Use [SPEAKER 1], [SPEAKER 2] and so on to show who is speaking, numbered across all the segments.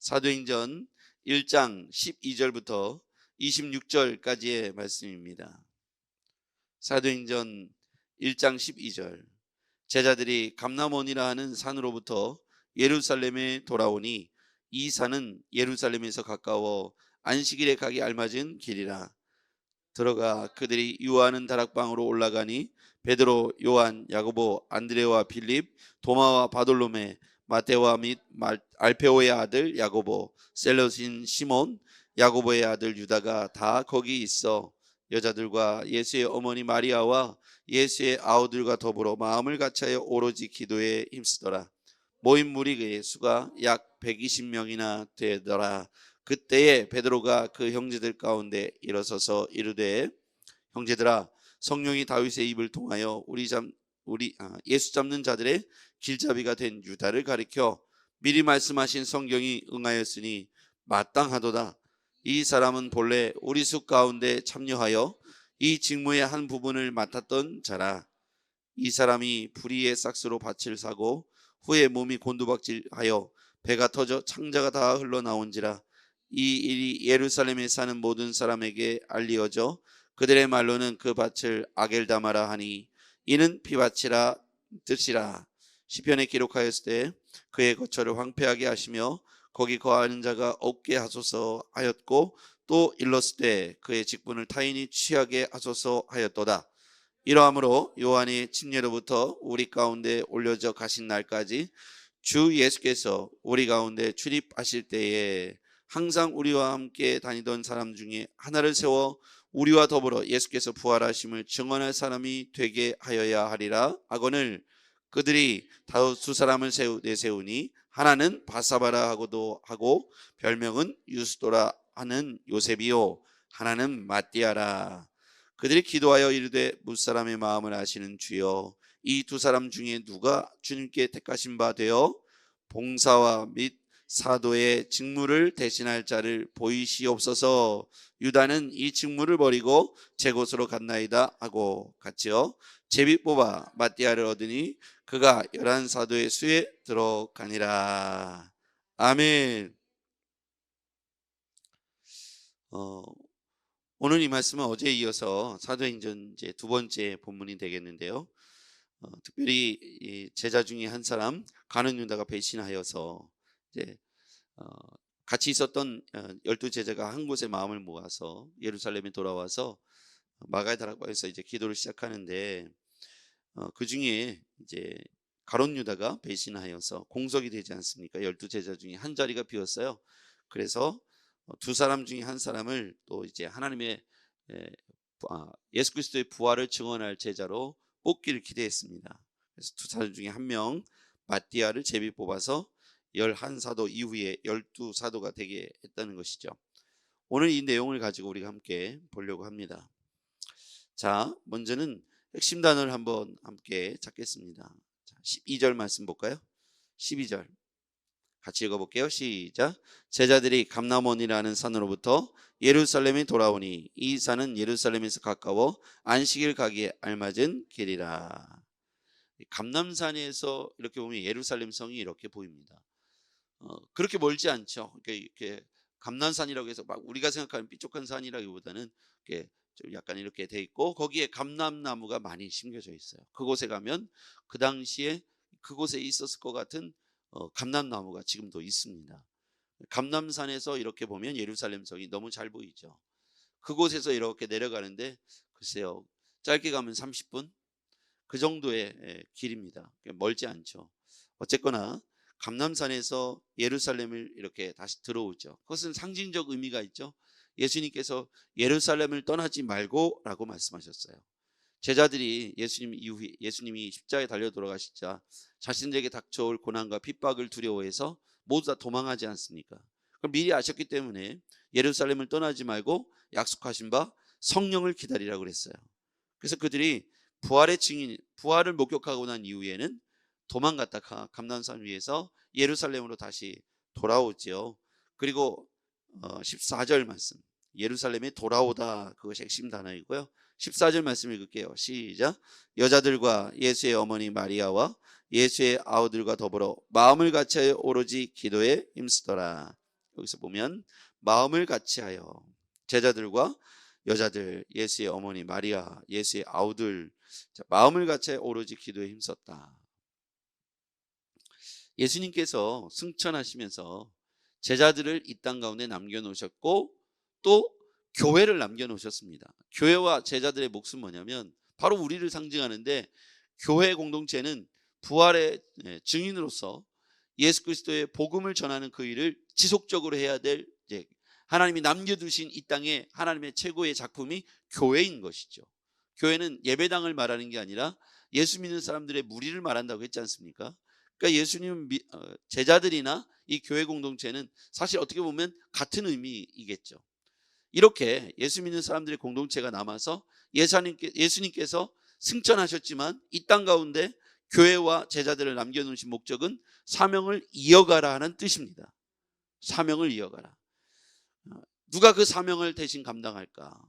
[SPEAKER 1] 사도행전 1장 12절부터 26절까지의 말씀입니다. 사도행전 1장 12절. 제자들이 감람원이라 하는 산으로부터 예루살렘에 돌아오니 이 산은 예루살렘에서 가까워 안식일에 가기 알맞은 길이라. 들어가 그들이 유하는 다락방으로 올라가니 베드로, 요한, 야고보, 안드레와 빌립, 도마와 바돌로메, 마테와 및 알페오의 아들 야고보, 셀롯인 시몬, 야고보의 아들 유다가 다 거기 있어 여자들과 예수의 어머니 마리아와 예수의 아우들과 더불어 마음을 같이하여 오로지 기도에 힘쓰더라. 모인 무리의 수가 약 120명이나 되더라. 그때에 베드로가 그 형제들 가운데 일어서서 이르되, 형제들아, 성령이 다윗의 입을 통하여 예수 잡는 자들의 길잡이가 된 유다를 가리켜 미리 말씀하신 성경이 응하였으니 마땅하도다. 이 사람은 본래 우리 수 가운데 참여하여 이 직무의 한 부분을 맡았던 자라. 이 사람이 불의의 싹스로 밭을 사고 후에 몸이 곤두박질하여 배가 터져 창자가 다 흘러나온지라. 이 일이 예루살렘에 사는 모든 사람에게 알리어져 그들의 말로는 그 밭을 아겔다마라 하니 이는 피밭이라 뜻이라. 시편에 기록하였을 때 그의 거처를 황폐하게 하시며 거기 거하는 자가 없게 하소서 하였고, 또 일렀을 때 그의 직분을 타인이 취하게 하소서 하였도다. 이러함으로 요한의 침례로부터 우리 가운데 올려져 가신 날까지 주 예수께서 우리 가운데 출입하실 때에 항상 우리와 함께 다니던 사람 중에 하나를 세워 우리와 더불어 예수께서 부활하심을 증언할 사람이 되게 하여야 하리라 하거늘, 그들이 다섯 두 사람을 내세우니 하나는 바사바라 하고도 하고 별명은 유스도라 하는 요셉이요, 하나는 마띠아라. 그들이 기도하여 이르되, 무사람의 마음을 아시는 주여, 이 두 사람 중에 누가 주님께 택하신 바 되어 봉사와 및 사도의 직무를 대신할 자를 보이시옵소서. 유다는 이 직무를 버리고 제 곳으로 갔나이다 하고 같이요 제비 뽑아 마띠아를 얻으니 그가 11사도의 수에 들어가니라. 아멘. 오늘 이 말씀은 어제에 이어서 사도행전 이제 두 번째 본문이 되겠는데요. 특별히 이 제자 중에 한 사람 가룟 유다가 배신하여서 이제 같이 있었던 12제자가 한 곳에 마음을 모아서 예루살렘에 돌아와서 마가의 다락방에서 이제 기도를 시작하는데, 그 중에 이제 가룟 유다가 배신하여서 공석이 되지 않습니까? 12제자 중에 한 자리가 비었어요. 그래서 두 사람 중에 한 사람을 또 이제 하나님의 예수 그리스도의 부활을 증언할 제자로 뽑기를 기대했습니다. 그래서 두 사람 중에 한 명 마띠아를 제비 뽑아서 11사도 이후에 12사도가 되게 했다는 것이죠. 오늘 이 내용을 가지고 우리가 함께 보려고 합니다. 자, 먼저는 핵심 단어를 한번 함께 찾겠습니다. 12절 말씀 볼까요? 12절 같이 읽어볼게요. 시작. 제자들이 감람원이라는 산으로부터 예루살렘에 돌아오니 이 산은 예루살렘에서 가까워 안식일 가기에 알맞은 길이라. 감람산에서 이렇게 보면 예루살렘 성이 이렇게 보입니다. 그렇게 멀지 않죠. 이렇게 감람산이라고 해서 막 우리가 생각하는 삐쪽한 산이라기보다는 이렇게 좀 약간 이렇게 돼 있고, 거기에 감람나무가 많이 심겨져 있어요. 그곳에 가면 그 당시에 그곳에 있었을 것 같은 감람나무가 지금도 있습니다. 감람산에서 이렇게 보면 예루살렘 성이 너무 잘 보이죠. 그곳에서 이렇게 내려가는데 글쎄요, 짧게 가면 30분 그 정도의 길입니다. 멀지 않죠. 어쨌거나 감람산에서 예루살렘을 이렇게 다시 들어오죠. 그것은 상징적 의미가 있죠. 예수님께서 예루살렘을 떠나지 말고 라고 말씀하셨어요. 제자들이 예수님이 십자가에 달려 돌아가시자 자신들에게 닥쳐올 고난과 핍박을 두려워해서 모두 다 도망하지 않습니까? 그럼 미리 아셨기 때문에 예루살렘을 떠나지 말고 약속하신 바 성령을 기다리라고 그랬어요. 그래서 그들이 부활을 목격하고 난 이후에는 도망갔다가 감람산 위에서 예루살렘으로 다시 돌아오지요. 그리고 14절 말씀, 예루살렘에 돌아오다, 그것이 핵심 단어이고요. 14절 말씀 읽을게요. 시작. 여자들과 예수의 어머니 마리아와 예수의 아우들과 더불어 마음을 같이 오로지 기도에 힘쓰더라. 여기서 보면 마음을 같이하여 제자들과 여자들, 예수의 어머니 마리아, 예수의 아우들, 마음을 같이 오로지 기도에 힘썼다. 예수님께서 승천하시면서 제자들을 이 땅 가운데 남겨놓으셨고 또 교회를 남겨놓으셨습니다. 교회와 제자들의 몫은 뭐냐면 바로 우리를 상징하는데, 교회 공동체는 부활의 증인으로서 예수 그리스도의 복음을 전하는 그 일을 지속적으로 해야 될, 하나님이 남겨두신 이 땅에 하나님의 최고의 작품이 교회인 것이죠. 교회는 예배당을 말하는 게 아니라 예수 믿는 사람들의 무리를 말한다고 했지 않습니까? 그러니까 예수님 제자들이나 이 교회 공동체는 사실 어떻게 보면 같은 의미이겠죠. 이렇게 예수 믿는 사람들의 공동체가 남아서 예수님께서 승천하셨지만 이 땅 가운데 교회와 제자들을 남겨놓으신 목적은 사명을 이어가라 하는 뜻입니다. 사명을 이어가라. 누가 그 사명을 대신 감당할까?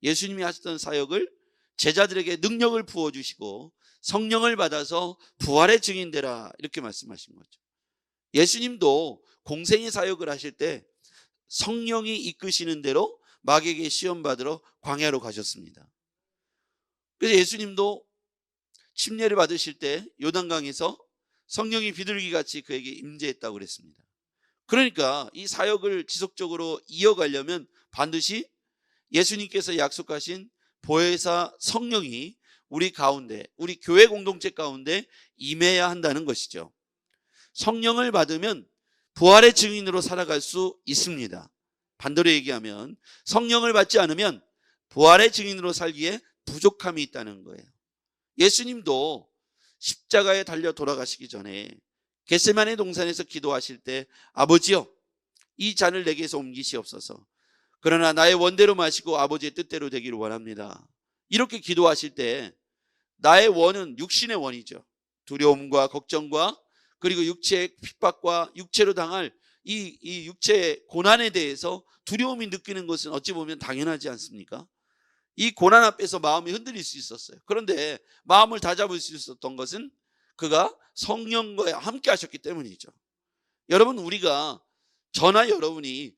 [SPEAKER 1] 예수님이 하셨던 사역을 제자들에게 능력을 부어주시고 성령을 받아서 부활의 증인되라, 이렇게 말씀하신 거죠. 예수님도 공생의 사역을 하실 때 성령이 이끄시는 대로 마귀에게 시험 받으러 광야로 가셨습니다. 그래서 예수님도 침례를 받으실 때 요단강에서 성령이 비둘기같이 그에게 임재했다고 그랬습니다. 그러니까 이 사역을 지속적으로 이어가려면 반드시 예수님께서 약속하신 보혜사 성령이 우리 가운데, 우리 교회 공동체 가운데 임해야 한다는 것이죠. 성령을 받으면 부활의 증인으로 살아갈 수 있습니다. 반대로 얘기하면 성령을 받지 않으면 부활의 증인으로 살기에 부족함이 있다는 거예요. 예수님도 십자가에 달려 돌아가시기 전에 겟세마네 동산에서 기도하실 때, 아버지여, 이 잔을 내게서 옮기시옵소서. 그러나 나의 원대로 마시고 아버지의 뜻대로 되기를 원합니다. 이렇게 기도하실 때 나의 원은 육신의 원이죠. 두려움과 걱정과 그리고 육체의 핍박과 육체로 당할 이 육체의 고난에 대해서 두려움이 느끼는 것은 어찌 보면 당연하지 않습니까? 이 고난 앞에서 마음이 흔들릴 수 있었어요. 그런데 마음을 다잡을 수 있었던 것은 그가 성령과 함께 하셨기 때문이죠. 여러분, 우리가, 저나 여러분이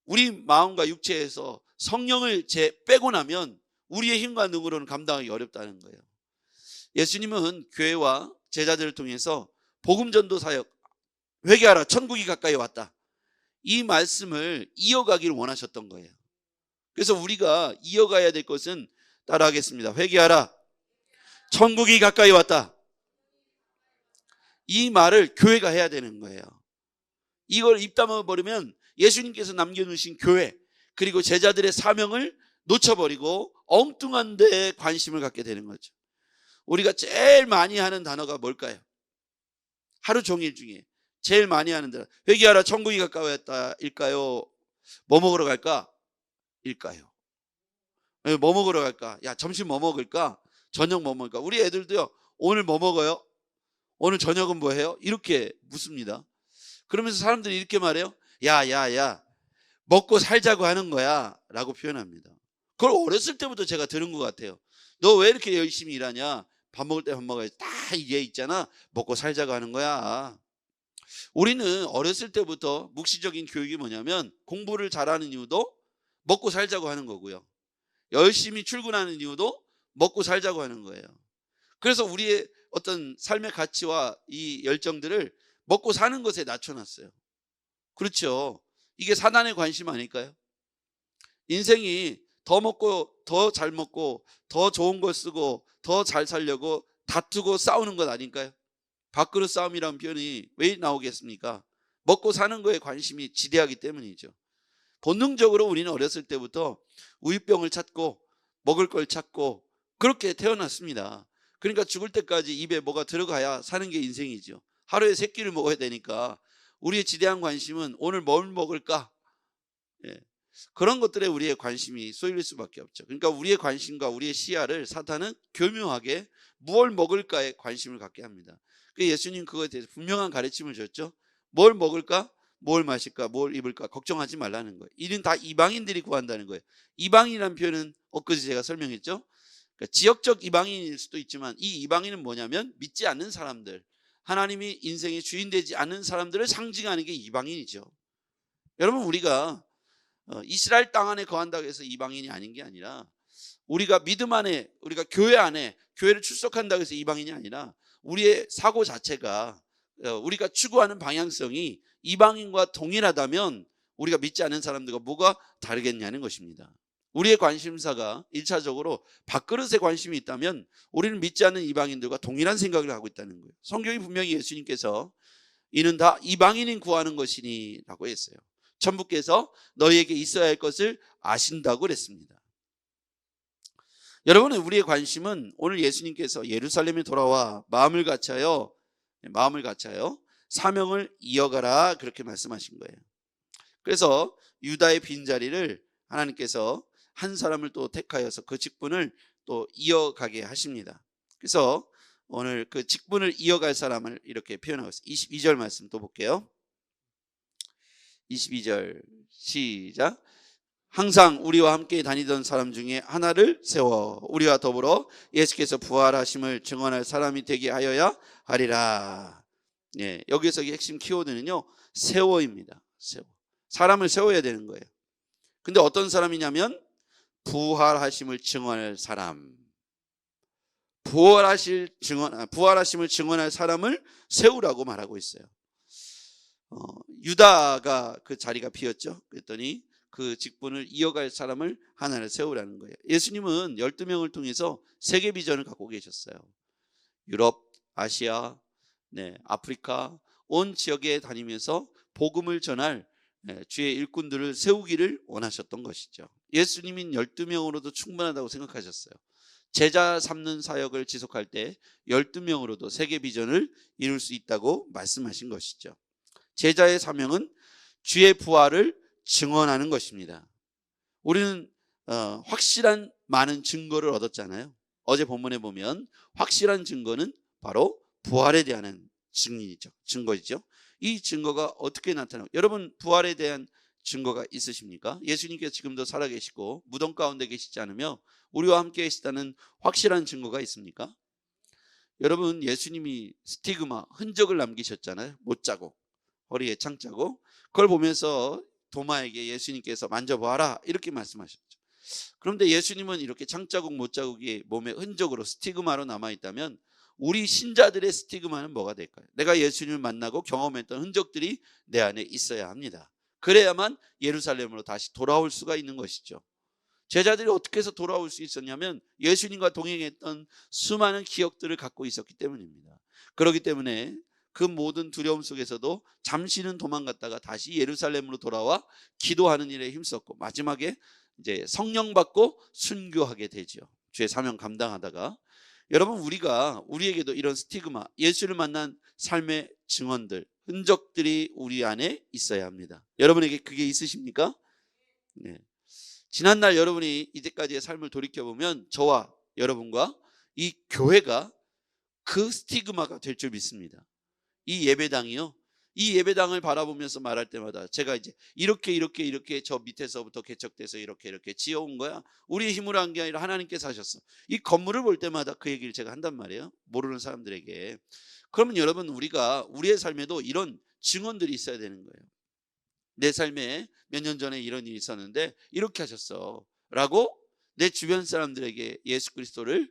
[SPEAKER 1] 우리 마음과 육체에서 성령을 빼고 나면 우리의 힘과 능으로는 감당하기 어렵다는 거예요. 예수님은 교회와 제자들을 통해서 복음 전도 사역, 회개하라, 천국이 가까이 왔다, 이 말씀을 이어가기를 원하셨던 거예요. 그래서 우리가 이어가야 될 것은, 따라하겠습니다. 회개하라, 천국이 가까이 왔다. 이 말을 교회가 해야 되는 거예요. 이걸 입 다물어버리면 예수님께서 남겨놓으신 교회 그리고 제자들의 사명을 놓쳐버리고 엉뚱한 데에 관심을 갖게 되는 거죠. 우리가 제일 많이 하는 단어가 뭘까요? 하루 종일 중에 제일 많이 하는 단어, 회개하라, 천국이 가까이 왔다 일까요? 뭐 먹으러 갈까? 일까요? 뭐 먹으러 갈까? 야, 점심 뭐 먹을까? 저녁 뭐 먹을까? 우리 애들도요, 오늘 뭐 먹어요? 오늘 저녁은 뭐 해요? 이렇게 묻습니다. 그러면서 사람들이 이렇게 말해요. 야, 먹고 살자고 하는 거야 라고 표현합니다. 그걸 어렸을 때부터 제가 들은 것 같아요. 너 왜 이렇게 열심히 일하냐? 밥 먹을 때 밥 먹어야지. 다 이게 있잖아. 먹고 살자고 하는 거야. 우리는 어렸을 때부터 묵시적인 교육이 뭐냐면, 공부를 잘하는 이유도 먹고 살자고 하는 거고요, 열심히 출근하는 이유도 먹고 살자고 하는 거예요. 그래서 우리의 어떤 삶의 가치와 이 열정들을 먹고 사는 것에 낮춰놨어요. 그렇죠? 이게 사단의 관심 아닐까요? 인생이 더 먹고 더 잘 먹고 더 좋은 걸 쓰고 더 잘 살려고 다투고 싸우는 것 아닐까요? 밥그릇 싸움이라는 표현이 왜 나오겠습니까? 먹고 사는 거에 관심이 지대하기 때문이죠. 본능적으로 우리는 어렸을 때부터 우유병을 찾고 먹을 걸 찾고 그렇게 태어났습니다. 그러니까 죽을 때까지 입에 뭐가 들어가야 사는 게 인생이죠. 하루에 3끼를 먹어야 되니까 우리의 지대한 관심은 오늘 뭘 먹을까? 그런 것들에 우리의 관심이 쏠릴 수밖에 없죠. 그러니까 우리의 관심과 우리의 시야를 사탄은 교묘하게 무엇을 먹을까에 관심을 갖게 합니다. 예수님 그거에 대해서 분명한 가르침을 줬죠. 뭘 먹을까? 뭘 마실까? 뭘 입을까? 걱정하지 말라는 거예요. 이는 다 이방인들이 구한다는 거예요. 이방인이라는 표현은 엊그제 제가 설명했죠. 그러니까 지역적 이방인일 수도 있지만 이 이방인은 뭐냐면 믿지 않는 사람들, 하나님이 인생의 주인 되지 않는 사람들을 상징하는 게 이방인이죠. 여러분, 우리가 이스라엘 땅 안에 거한다고 해서 이방인이 아닌 게 아니라, 우리가 믿음 안에, 우리가 교회 안에, 교회를 출석한다고 해서 이방인이 아니라, 우리의 사고 자체가, 우리가 추구하는 방향성이 이방인과 동일하다면 우리가 믿지 않는 사람들과 뭐가 다르겠냐는 것입니다. 우리의 관심사가 1차적으로 밥그릇에 관심이 있다면 우리는 믿지 않는 이방인들과 동일한 생각을 하고 있다는 거예요. 성경이 분명히 예수님께서 이는 다 이방인인 구하는 것이니 라고 했어요. 천부께서 너희에게 있어야 할 것을 아신다고 그랬습니다. 여러분, 우리의 관심은 오늘 예수님께서 예루살렘에 돌아와 마음을 같이하여 사명을 이어가라, 그렇게 말씀하신 거예요. 그래서 유다의 빈자리를 하나님께서 한 사람을 또 택하여서 그 직분을 또 이어가게 하십니다. 그래서 오늘 그 직분을 이어갈 사람을 이렇게 표현하고 있어요. 22절 말씀 또 볼게요. 22절 시작. 항상 우리와 함께 다니던 사람 중에 하나를 세워 우리와 더불어 예수께서 부활하심을 증언할 사람이 되게 하여야 하리라. 예, 여기서 핵심 키워드는요, 세워입니다. 세워. 사람을 세워야 되는 거예요. 근데 어떤 사람이냐면 부활하심을 증언할 사람. 부활하심을 증언할 사람을 세우라고 말하고 있어요. 유다가 그 자리가 비었죠. 그랬더니 그 직분을 이어갈 사람을 하나를 세우라는 거예요. 예수님은 12명을 통해서 세계 비전을 갖고 계셨어요. 유럽, 아시아, 아프리카 온 지역에 다니면서 복음을 전할 주의 일꾼들을 세우기를 원하셨던 것이죠. 예수님은 12명으로도 충분하다고 생각하셨어요. 제자 삼는 사역을 지속할 때 12명으로도 세계 비전을 이룰 수 있다고 말씀하신 것이죠. 제자의 사명은 주의 부활을 증언하는 것입니다. 우리는 확실한 많은 증거를 얻었잖아요. 어제 본문에 보면 확실한 증거는 바로 부활에 대한 증거이죠. 이 증거가 어떻게 나타나요? 여러분, 부활에 대한 증거가 있으십니까? 예수님께서 지금도 살아계시고 무덤 가운데 계시지 않으며 우리와 함께 계시다는 확실한 증거가 있습니까? 여러분, 예수님이 스티그마, 흔적을 남기셨잖아요. 못자국, 허리에 창자국. 그걸 보면서 도마에게 예수님께서 만져봐라, 이렇게 말씀하셨죠. 그런데 예수님은 이렇게 창자국, 못자국이 몸의 흔적으로 스티그마로 남아있다면 우리 신자들의 스티그마는 뭐가 될까요? 내가 예수님을 만나고 경험했던 흔적들이 내 안에 있어야 합니다. 그래야만 예루살렘으로 다시 돌아올 수가 있는 것이죠. 제자들이 어떻게 해서 돌아올 수 있었냐면 예수님과 동행했던 수많은 기억들을 갖고 있었기 때문입니다. 그렇기 때문에 그 모든 두려움 속에서도 잠시는 도망갔다가 다시 예루살렘으로 돌아와 기도하는 일에 힘썼고 마지막에 이제 성령 받고 순교하게 되죠. 주의 사명 감당하다가. 여러분, 우리에게도 이런 스티그마, 예수를 만난 삶의 증언들, 흔적들이 우리 안에 있어야 합니다. 여러분에게 그게 있으십니까? 네. 지난날 여러분이 이제까지의 삶을 돌이켜보면 저와 여러분과 이 교회가 그 스티그마가 될 줄 믿습니다. 이 예배당이요, 이 예배당을 바라보면서 말할 때마다 제가 이제 이렇게 저 밑에서부터 개척돼서 이렇게 지어온 거야. 우리의 힘으로 한 게 아니라 하나님께서 하셨어. 이 건물을 볼 때마다 그 얘기를 제가 한단 말이에요, 모르는 사람들에게. 그러면 여러분, 우리의 삶에도 이런 증언들이 있어야 되는 거예요. 내 삶에 몇 년 전에 이런 일이 있었는데 이렇게 하셨어 라고 내 주변 사람들에게 예수 그리스도를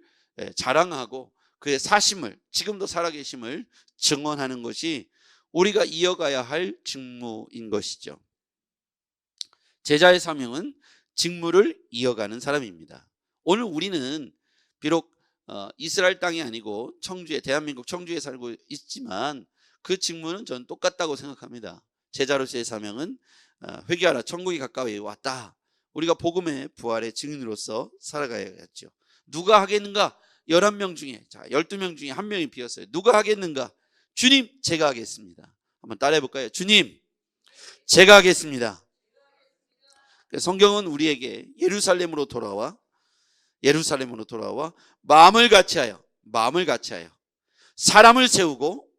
[SPEAKER 1] 자랑하고 그의 사심을, 지금도 살아계심을 증언하는 것이 우리가 이어가야 할 직무인 것이죠. 제자의 사명은 직무를 이어가는 사람입니다. 오늘 우리는 비록 이스라엘 땅이 아니고 대한민국 청주에 살고 있지만 그 직무는 저는 똑같다고 생각합니다. 제자로서의 사명은 회개하라, 천국이 가까이 왔다. 우리가 복음의 부활의 증인으로서 살아가야겠죠. 누가 하겠는가? 11명 중에, 12명 중에 한 명이 비었어요. 누가 하겠는가? 주님, 제가 하겠습니다. 한번 따라해 볼까요? 주님, 제가 하겠습니다. 성경은 우리에게 예루살렘으로 돌아와 마음을 같이하여 사람을 세우고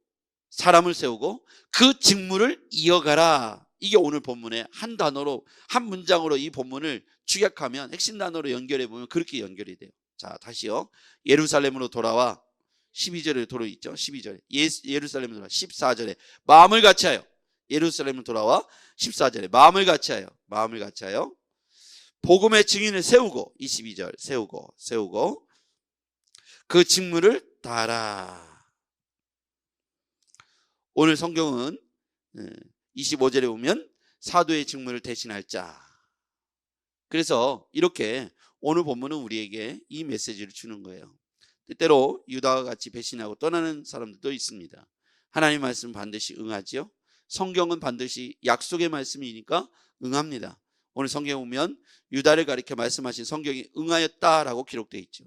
[SPEAKER 1] 그 직무를 이어가라. 이게 오늘 본문의 한 단어로, 한 문장으로 이 본문을 축약하면, 핵심 단어로 연결해 보면 그렇게 연결이 돼요. 자, 다시요. 예루살렘으로 돌아와. 12절에 도로 있죠. 12절에 예루살렘으로 돌아와. 14절에 마음을 같이하여 예루살렘으로 돌아와 14절에 마음을 같이하여 복음의 증인을 세우고 22절 세우고 그 직무를 다하라. 오늘 성경은 25절에 보면 사도의 직무를 대신할 자. 그래서 이렇게 오늘 본문은 우리에게 이 메시지를 주는 거예요. 때때로 유다와 같이 배신하고 떠나는 사람들도 있습니다. 하나님의 말씀 반드시 응하지요. 성경은 반드시 약속의 말씀이니까 응합니다. 오늘 성경에 보면 유다를 가리켜 말씀하신 성경이 응하였다라고 기록되어 있죠.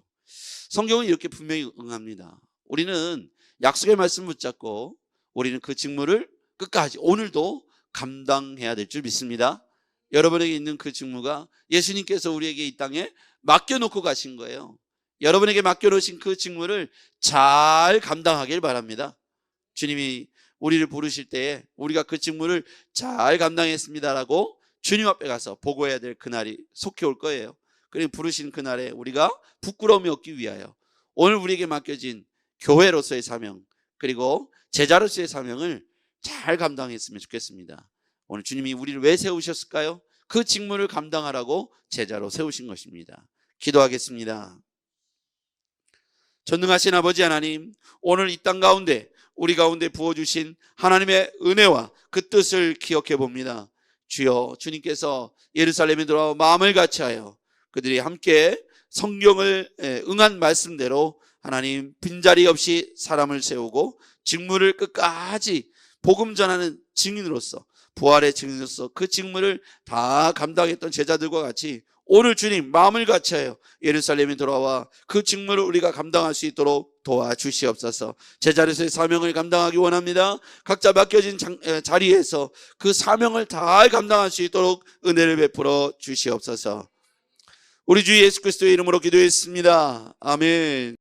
[SPEAKER 1] 성경은 이렇게 분명히 응합니다. 우리는 약속의 말씀 붙잡고 우리는 그 직무를 끝까지 오늘도 감당해야 될 줄 믿습니다. 여러분에게 있는 그 직무가 예수님께서 우리에게 이 땅에 맡겨놓고 가신 거예요. 여러분에게 맡겨놓으신 그 직무를 잘 감당하길 바랍니다. 주님이 우리를 부르실 때에 우리가 그 직무를 잘 감당했습니다라고 주님 앞에 가서 보고해야 될 그날이 속히 올 거예요. 그리고 부르신 그날에 우리가 부끄러움이 없기 위하여 오늘 우리에게 맡겨진 교회로서의 사명 그리고 제자로서의 사명을 잘 감당했으면 좋겠습니다. 오늘 주님이 우리를 왜 세우셨을까요? 그 직무를 감당하라고 제자로 세우신 것입니다. 기도하겠습니다. 전능하신 아버지 하나님, 오늘 이 땅 가운데 우리 가운데 부어주신 하나님의 은혜와 그 뜻을 기억해 봅니다. 주여, 주님께서 예루살렘에 돌아와 마음을 같이하여 그들이 함께 성경을 응한 말씀대로 하나님 빈자리 없이 사람을 세우고 직무를 끝까지 복음 전하는 증인으로서 부활의 증인으로서 그 직무를 다 감당했던 제자들과 같이 오늘 주님 마음을 같이하여 예루살렘에 돌아와 그 직무를 우리가 감당할 수 있도록 도와주시옵소서. 제자로서의 사명을 감당하기 원합니다. 각자 맡겨진 자리에서 그 사명을 다 감당할 수 있도록 은혜를 베풀어 주시옵소서. 우리 주 예수 그리스도의 이름으로 기도했습니다. 아멘.